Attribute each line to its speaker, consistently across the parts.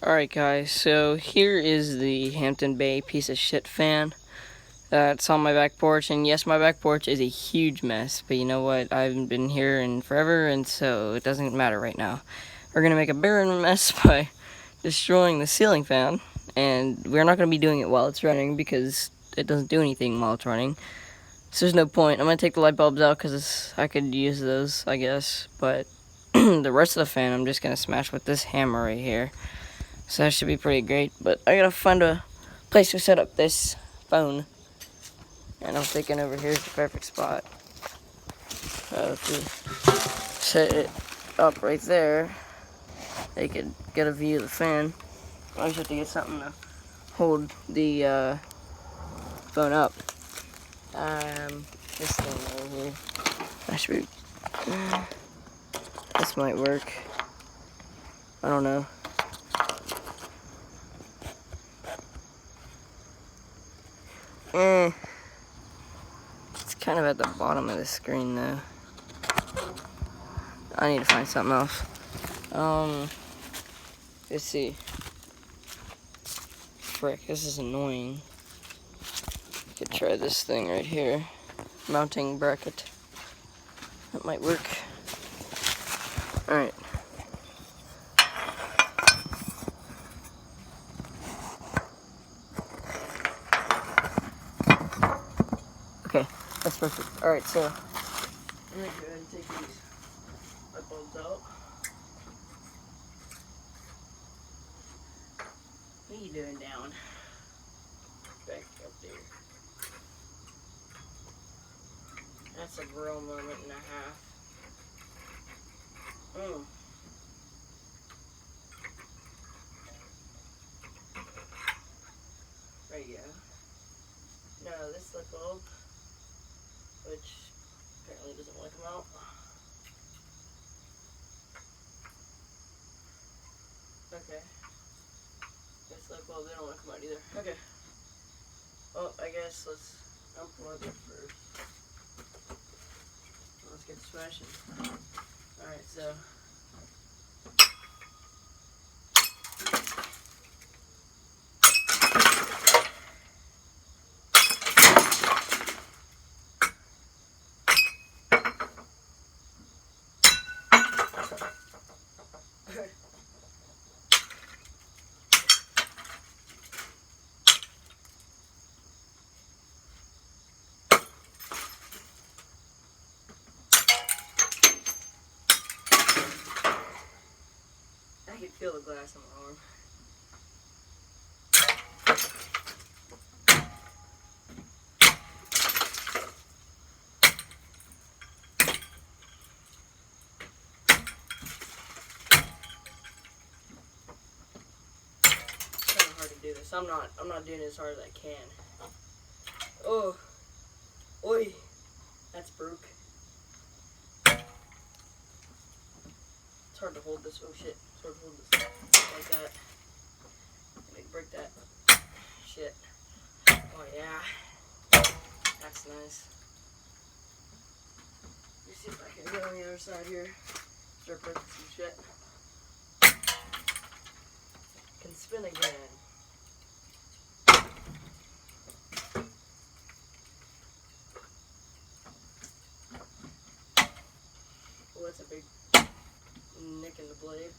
Speaker 1: Alright guys, so here is the Hampton Bay piece of shit fan that's on my back porch, and yes, my back porch is a huge mess, but you know what, I haven't been here in forever, and so it doesn't matter right now. We're gonna make a bigger mess by destroying the ceiling fan, and we're not gonna be doing it while it's running because it doesn't do anything while it's running. So there's no point. I'm gonna take the light bulbs out because I could use those, I guess, but the rest of the fan I'm just gonna smash with this hammer right here. So that should be pretty great, but I gotta find a place to set up this phone. And I'm thinking over here is the perfect spot. If we set it up right there, they could get a view of the fan. I just have to get something to hold the phone up. This thing over here. I should be, this might work. I don't know. It's kind of at the bottom of the screen though. I need to find something else. Let's see. Frick, this is annoying. Could try this thing right here. Mounting bracket. That might work. Alright. Okay, that's perfect. Alright, so I'm gonna go ahead and take these light bulbs out. What are you doing down? Back up there. That's a real moment and a half. There you go. Now this light bulb, which apparently doesn't want to come out. Okay. This light bulb, they don't want to come out either. Okay. Well, I guess let's unplug it first. Let's get smashing. Alright, so. I can feel the glass on my arm. It's kind of hard to do this. I'm not doing it as hard as I can. Oh, oi, that's broke. It's hard to hold this. Oh shit, it's hard to hold this like that. Let me break that. Shit. Oh yeah, that's nice. Let me see if I can go on the other side here. Start breaking some shit. Can spin again. Oh, that's a big nick in the blade.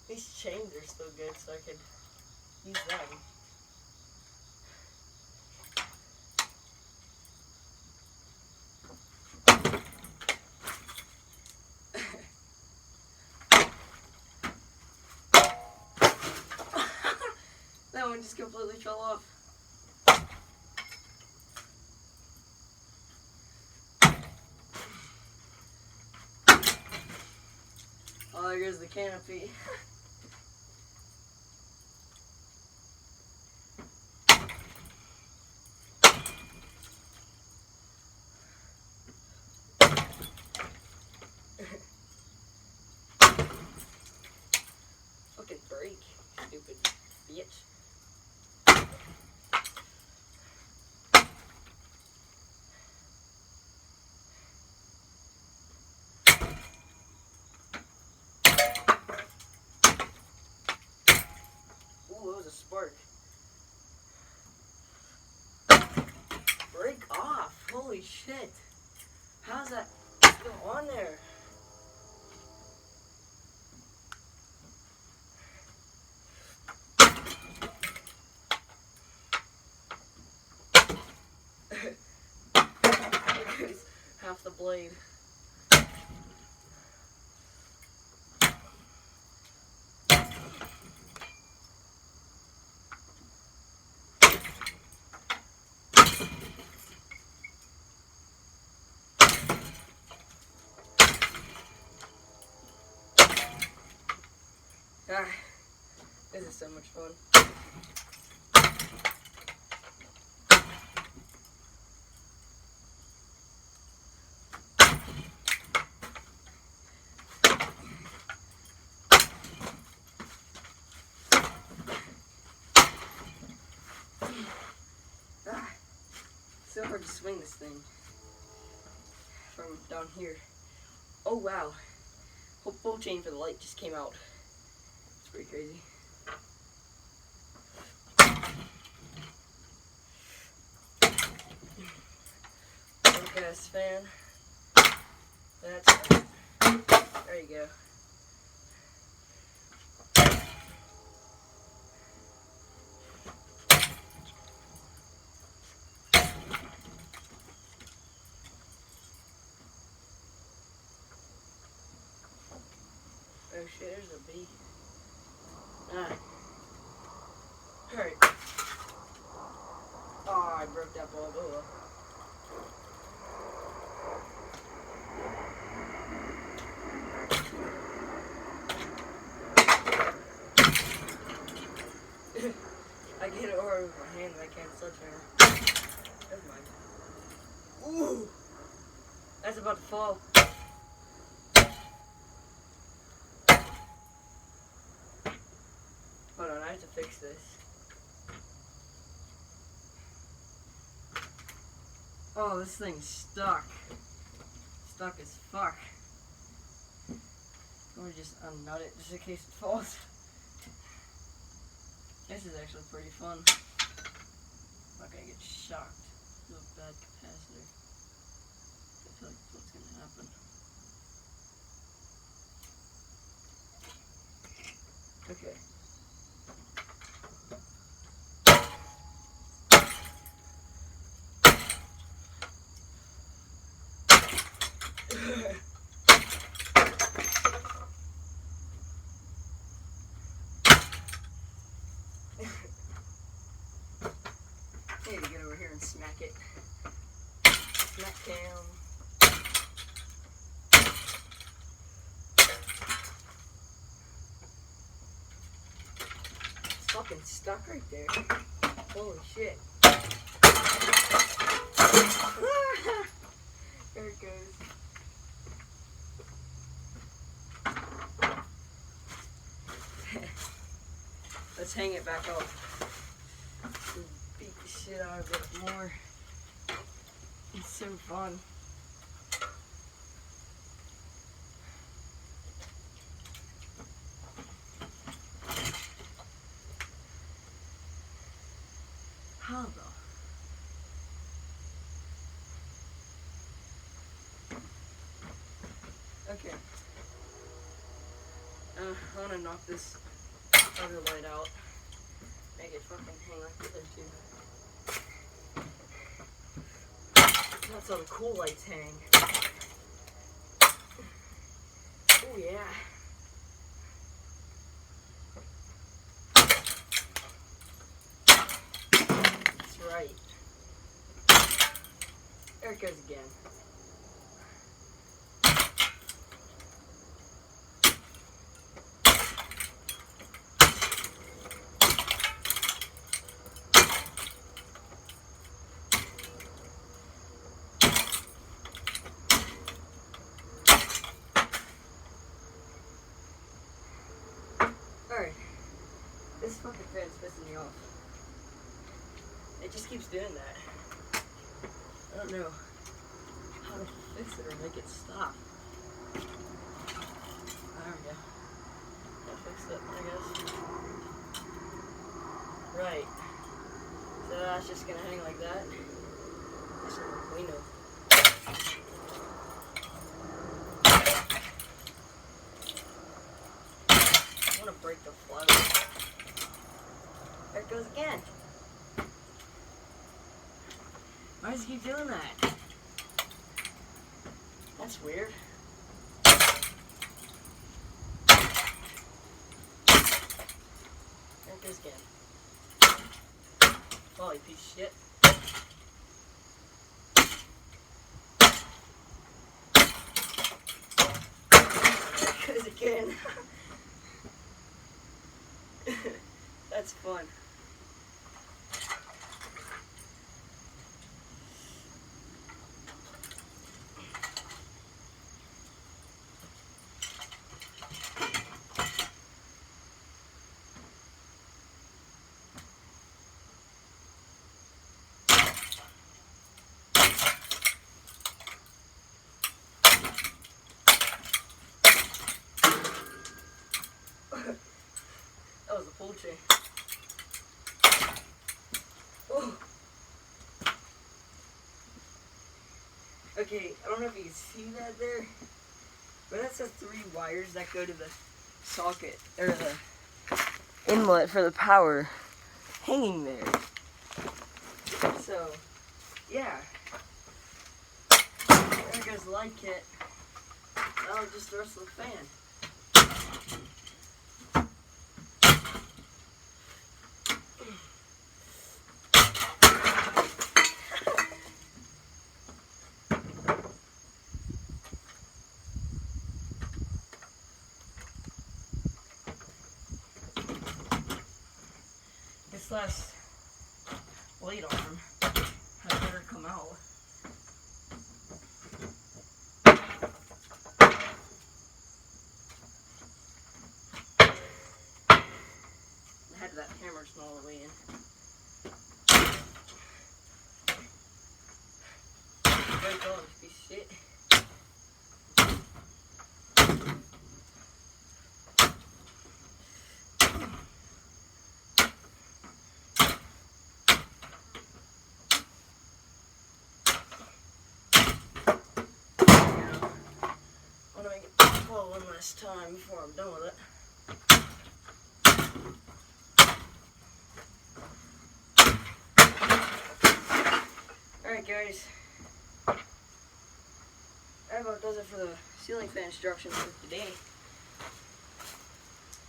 Speaker 1: These chains are still good, so I could use them. That one just completely fell off. Oh, there goes the canopy. a spark. Break off! Holy shit! How's that still on there? Half the blade. Ah, this is so much fun. Ah, so hard to swing this thing from down here. Oh wow, whole full chain for the light just came out. It's pretty crazy. Gas fan. That's right. There you go. Oh shit, there's a bee. Alright. Alright. Oh, I broke that bulb. Oh well. I get it over with my hand and I can't sledgehammer. Never mind. Ooh! That's about to fall. Hold on, I have to fix this. Oh, this thing's stuck. Stuck as fuck. I'm gonna just unnut it just in case it falls. This is actually pretty fun. I'm not gonna get shocked. No bad capacitor. I feel like that's what's gonna happen. Okay. I need to get over here and smack it. Smack down. It's fucking stuck right there. Holy shit. There it goes. Let's hang it back up. Beat the shit out of it more. It's so fun. How though? Okay. I want to knock this other light out. Make it fucking hang like the other two. That's how the cool lights hang. Oh yeah. That's right. There it goes again. Alright, this fucking fan's pissing me off. It just keeps doing that. I don't know how to fix it or make it stop. There we go. I fixed it, I guess. Right. So that's just gonna hang like that. So we know. I wanna break the float. There it goes again. Why does he keep doing that? That's weird. There it goes again. Oh, you piece of shit. There it goes again. That's fun. That was a poultry. Ooh. Okay, I don't know if you can see that there, but that's the 3 wires that go to the socket, or the inlet for the power, hanging there. So, yeah. There goes the light kit. That'll just the rest of the fan. This last blade arm had better come out. I had that hammer small all the way in. There you go, piece of shit. I'm gonna make it fall one last time before I'm done with it. Alright guys, that about does it for the ceiling fan instructions for today.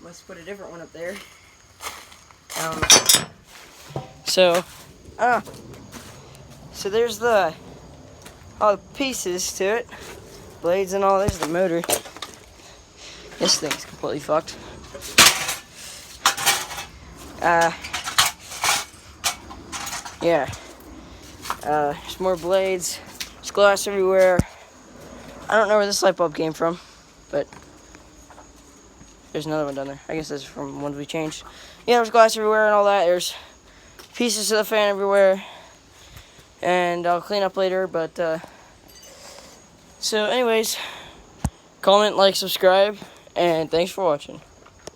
Speaker 1: Let's put a different one up there. So there's all the pieces to it, blades and all. There's the motor. This thing's completely fucked. Yeah. There's more blades. There's glass everywhere. I don't know where this light bulb came from, but there's another one down there. I guess that's from ones we changed. Yeah, there's glass everywhere and all that. There's pieces of the fan everywhere. And I'll clean up later, but, so anyways, comment, like, subscribe, and thanks for watching.